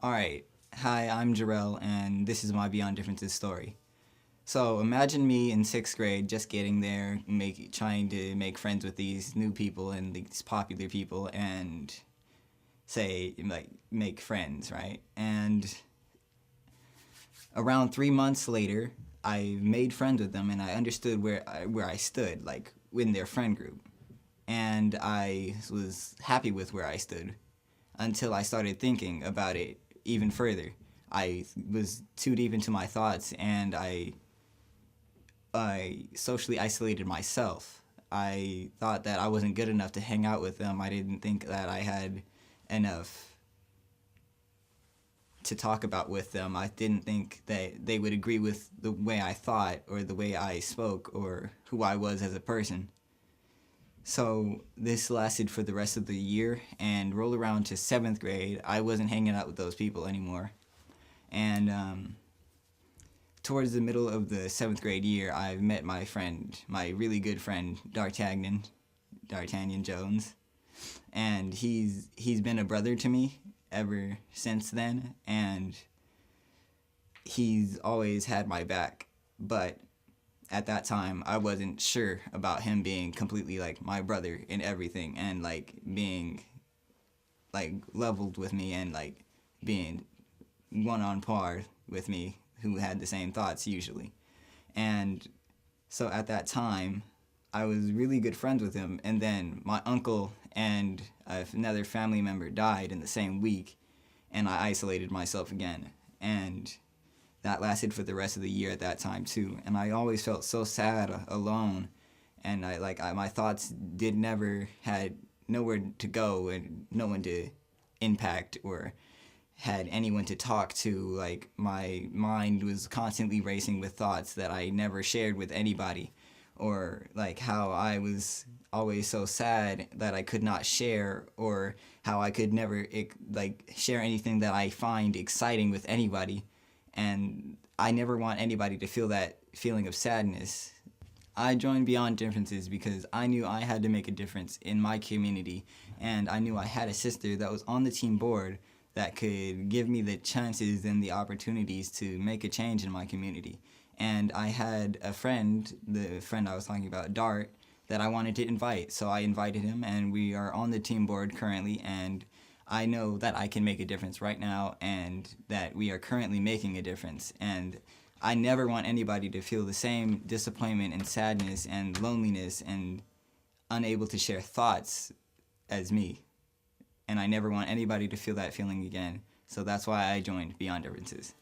Alright, hi, I'm Jarrell, and this is my Beyond Differences story. So imagine me in 6th grade just getting there, trying to make friends with these new people and these popular people and make friends, right? And around 3 months later, I made friends with them and I understood where I stood, like in their friend group. And I was happy with where I stood until I started thinking about it even further. I was too deep into my thoughts and I socially isolated myself. I thought that I wasn't good enough to hang out with them. I didn't think that I had enough to talk about with them. I didn't think that they would agree with the way I thought or the way I spoke or who I was as a person. So this lasted for the rest of the year, and rolled around to 7th grade, I wasn't hanging out with those people anymore. And towards the middle of the 7th grade year, I met my friend, my really good friend, D'Artagnan Jones. And he's been a brother to me ever since then, and he's always had my back. But at that time, I wasn't sure about him being completely like my brother in everything and like being like leveled with me and like being one on par with me, who had the same thoughts usually. And so at that time, I was really good friends with him, and then my uncle and another family member died in the same week, and I isolated myself again. And that lasted for the rest of the year at that time too, and I always felt so sad, alone, and my thoughts had nowhere to go and no one to impact or had anyone to talk to. Like, my mind was constantly racing with thoughts that I never shared with anybody, or like how I was always so sad that I could not share, or how I could never share anything that I find exciting with anybody. And I never want anybody to feel that feeling of sadness. I joined Beyond Differences because I knew I had to make a difference in my community, and I knew I had a sister that was on the team board that could give me the chances and the opportunities to make a change in my community. And I had a friend, the friend I was talking about, Dart, that I wanted to invite. So I invited him, and we are on the team board currently, and I know that I can make a difference right now and that we are currently making a difference. And I never want anybody to feel the same disappointment and sadness and loneliness and unable to share thoughts as me. And I never want anybody to feel that feeling again. So that's why I joined Beyond Differences.